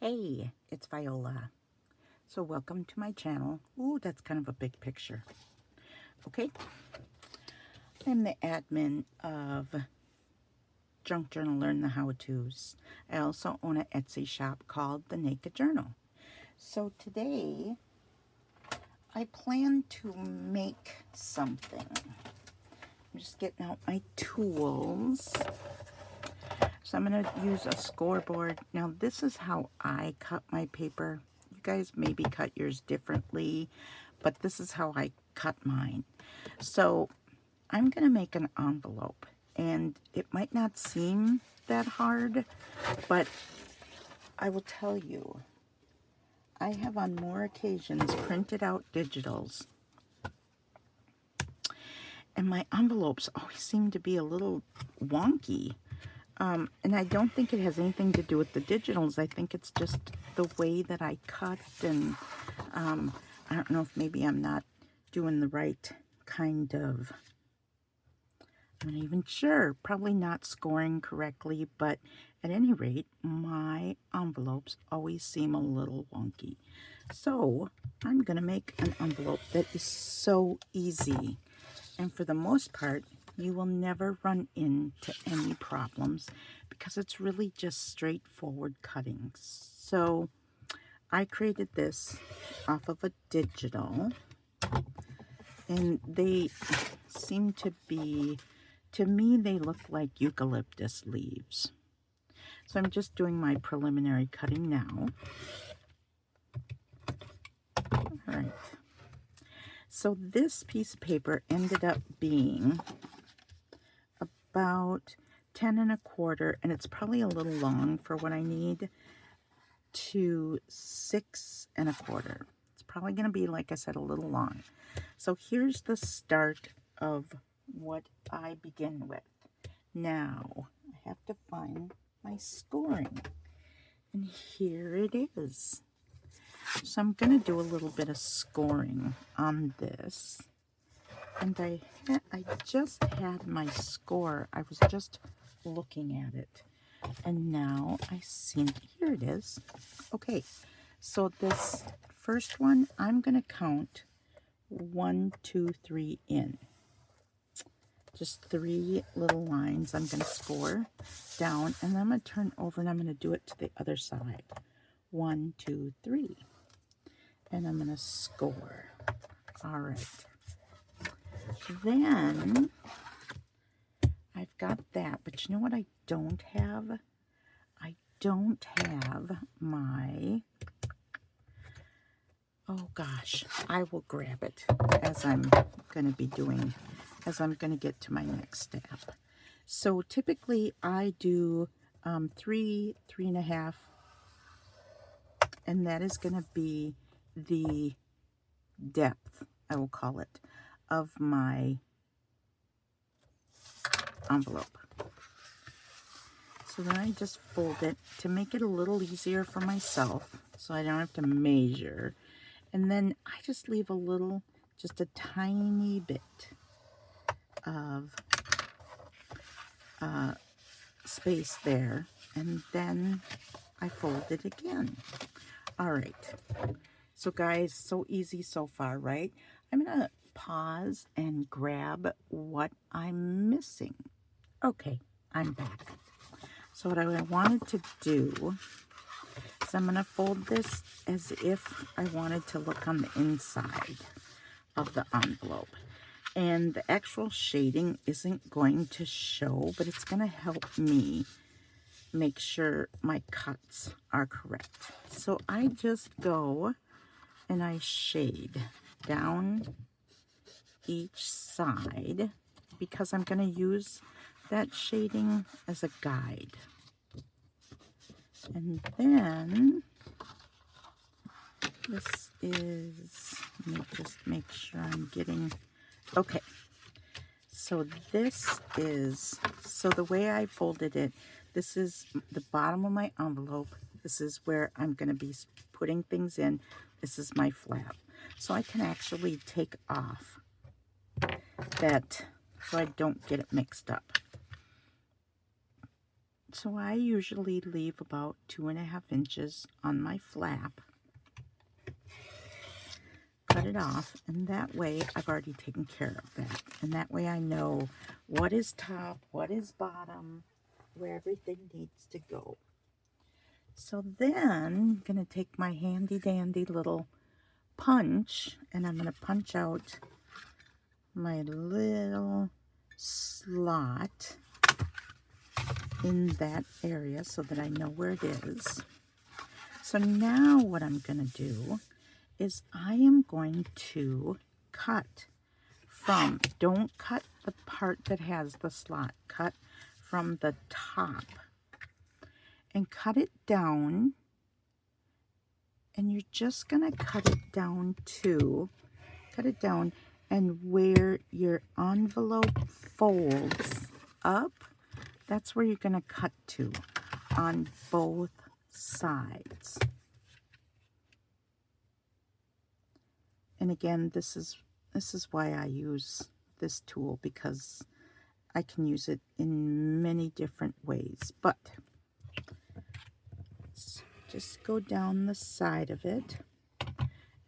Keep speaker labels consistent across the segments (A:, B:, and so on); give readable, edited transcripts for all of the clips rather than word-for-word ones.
A: Hey, it's Viola. So welcome to my channel. Ooh, that's kind of a big picture. Okay, I'm the admin of Junk Journal Learn the How-Tos. I also own an Etsy shop called The Naked Journal. So today, I plan to make something. I'm just getting out my tools. So I'm going to use a scoreboard. Now this is how I cut my paper. You guys maybe cut yours differently, but this is how I cut mine. So I'm going to make an envelope, and it might not seem that hard, but I will tell you, I have on more occasions printed out digitals, and my envelopes always seem to be a little wonky. And I don't think it has anything to do with the digitals. I think it's just the way that I cut, and I don't know if maybe I'm not doing the right kind of, I'm not even sure, probably not scoring correctly, but at any rate, my envelopes always seem a little wonky. So I'm going to make an envelope that is so easy. And for the most part, you will never run into any problems because it's really just straightforward cutting. So I created this off of a digital, and they seem to be, to me, they look like eucalyptus leaves. So I'm just doing my preliminary cutting now. All right. So this piece of paper ended up being about 10 1/4, and it's probably a little long for what I need, to 6 1/4. It's probably going to be, like I said, a little long. So here's the start of what I begin with. Now I have to find my scoring, and here it is. So I'm going to do a little bit of scoring on this. And I just had my score. I was just looking at it. And now I see, here it is. Okay, so this first one, I'm going to count 1, 2, 3 in. Just 3 little lines I'm going to score down. And then I'm going to turn over and I'm going to do it to the other side. 1, 2, 3. And I'm going to score. All right. Then I've got that, but you know what I don't have? I don't have my, oh gosh, I will grab it as I'm going to be doing, as I'm going to get to my next step. So typically I do 3, 3.5, and that is going to be the depth, I will call it, of my envelope. So then I just fold it to make it a little easier for myself, so I don't have to measure. And then I just leave a little, just a tiny bit of space there, and then I fold it again. All right. So guys, so easy so far, right? I'm gonna pause and grab what I'm missing. Okay, I'm back. So what I wanted to do is I'm going to fold this as if I wanted to look on the inside of the envelope. And the actual shading isn't going to show, but it's going to help me make sure my cuts are correct. So I just go and I shade down each side because I'm going to use that shading as a guide. And then this is, let me just make sure I'm getting, okay. So this is, so the way I folded it, this is the bottom of my envelope. This is where I'm going to be putting things in. This is my flap. So I can actually take off that so I don't get it mixed up. So I usually leave about 2.5 inches on my flap. Cut it off, and that way I've already taken care of that. And that way I know what is top, what is bottom, where everything needs to go. So then I'm going to take my handy dandy little punch, and I'm going to punch out my little slot in that area so that I know where it is. So now what I'm going to do is I am going to cut from, don't cut the part that has the slot, cut from the top and cut it down, and you're just going to cut it down and where your envelope folds up, that's where you're going to cut to on both sides. And again, this is why I use this tool, because I can use it in many different ways. But just go down the side of it,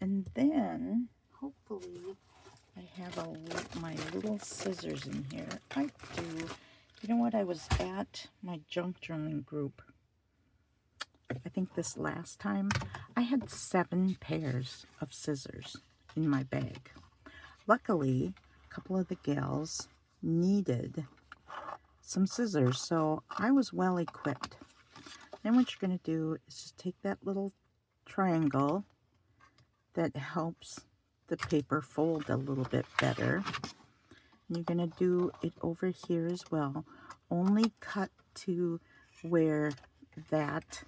A: and then hopefully I have my little scissors in here. I do. You know what? I was at my junk journaling group, I think this last time. I had 7 pairs of scissors in my bag. Luckily, a couple of the gals needed some scissors, so I was well equipped. Then what you're going to do is just take that little triangle that helps the paper fold a little bit better. And you're going to do it over here as well. Only cut to where that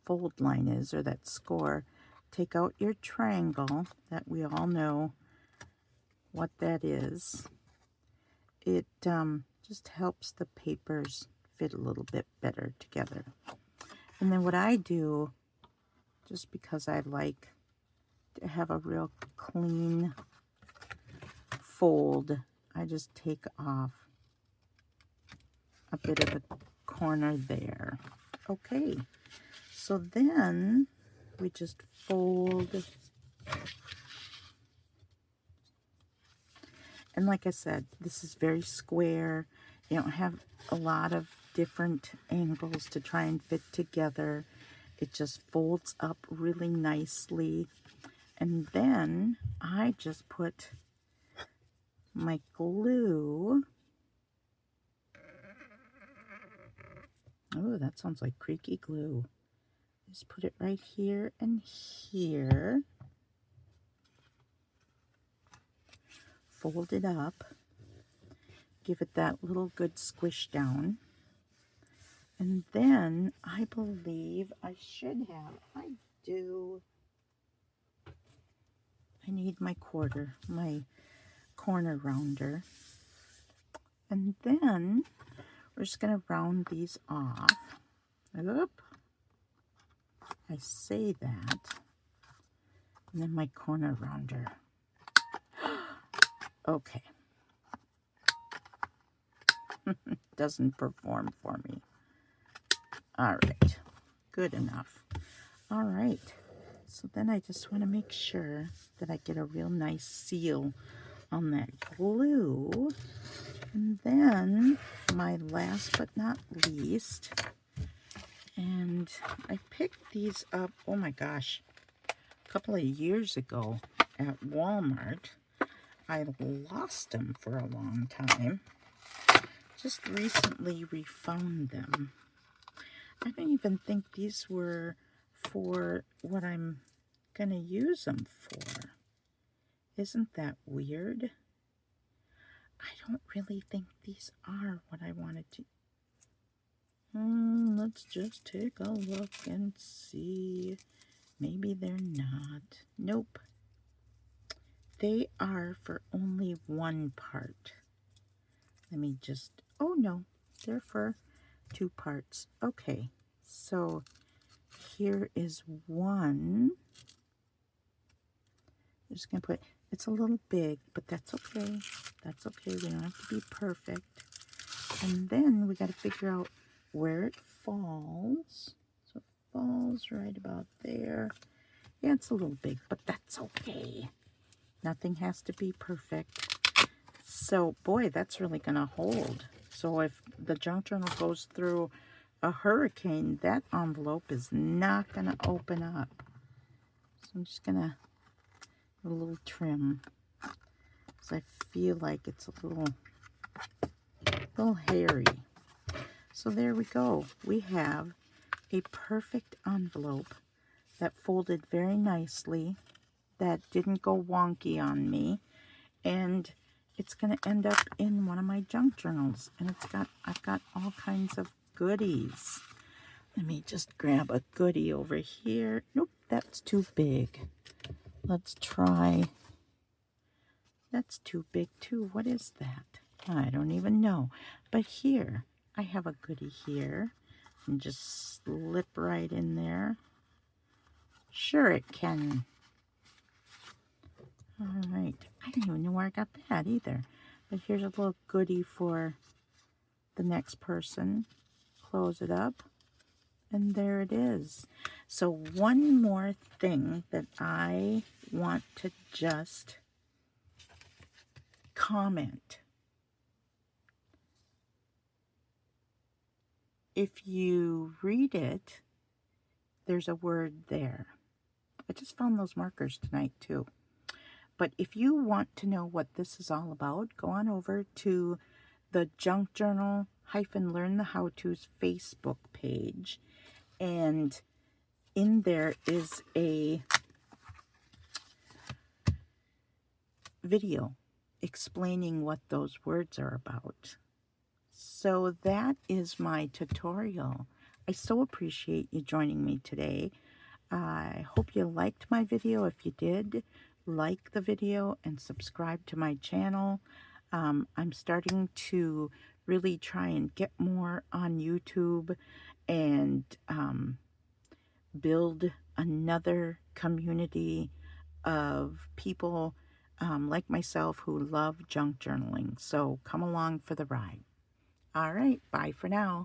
A: fold line is, or that score. Take out your triangle, that we all know what that is. It just helps the papers fit a little bit better together. And then what I do, just because I like to have a real clean fold, I just take off a bit of the corner there. Okay, so then we just fold. And like I said, this is very square. You don't have a lot of different angles to try and fit together. It just folds up really nicely. And then I just put my glue. Oh, that sounds like creaky glue. Just put it right here and here. Fold it up. Give it that little good squish down. And then I believe I should have, I do, I need my corner rounder. And then we're just going to round these off. Oop. I say that. And then my corner rounder. Okay. Doesn't perform for me. All right. Good enough. All right. So then I just want to make sure that I get a real nice seal on that glue. And then my last but not least, and I picked these up, oh my gosh, a couple of years ago at Walmart. I lost them for a long time. Just recently refound them. I don't even think these were for what I'm going to use them for. Isn't that weird? I don't really think these are what I wanted to. Let's just take a look and see. Maybe they're not. Nope. They are for only one part. Let me just, oh no, they're for 2 parts. Okay, so here is one. I'm just going to put, it's a little big, but that's okay. That's okay. We don't have to be perfect. And then we got to figure out where it falls. So it falls right about there. Yeah, it's a little big, but that's okay. Nothing has to be perfect. So, boy, that's really going to hold. So if the junk journal goes through a hurricane, that envelope is not going to open up. So I'm just going to do a little trim. Because I feel like it's a little hairy. So there we go. We have a perfect envelope that folded very nicely, that didn't go wonky on me, and it's going to end up in one of my junk journals. And I've got all kinds of goodies. Let me just grab a goodie over here. Nope, that's too big. Let's try. That's too big too. What is that? I don't even know. But here, I have a goodie here. And just slip right in there. Sure it can. All right. I didn't even know where I got that either. But here's a little goodie for the next person. Close it up. And there it is. So one more thing that I want to just comment. If you read it, there's a word there. I just found those markers tonight too. But if you want to know what this is all about, go on over to the Junk Journal Learn the How-Tos Facebook page. And in there is a video explaining what those words are about. So that is my tutorial. I so appreciate you joining me today. I hope you liked my video. If you did, like the video and subscribe to my channel. I'm starting to really try and get more on YouTube and build another community of people like myself who love junk journaling. So come along for the ride. All right, bye for now.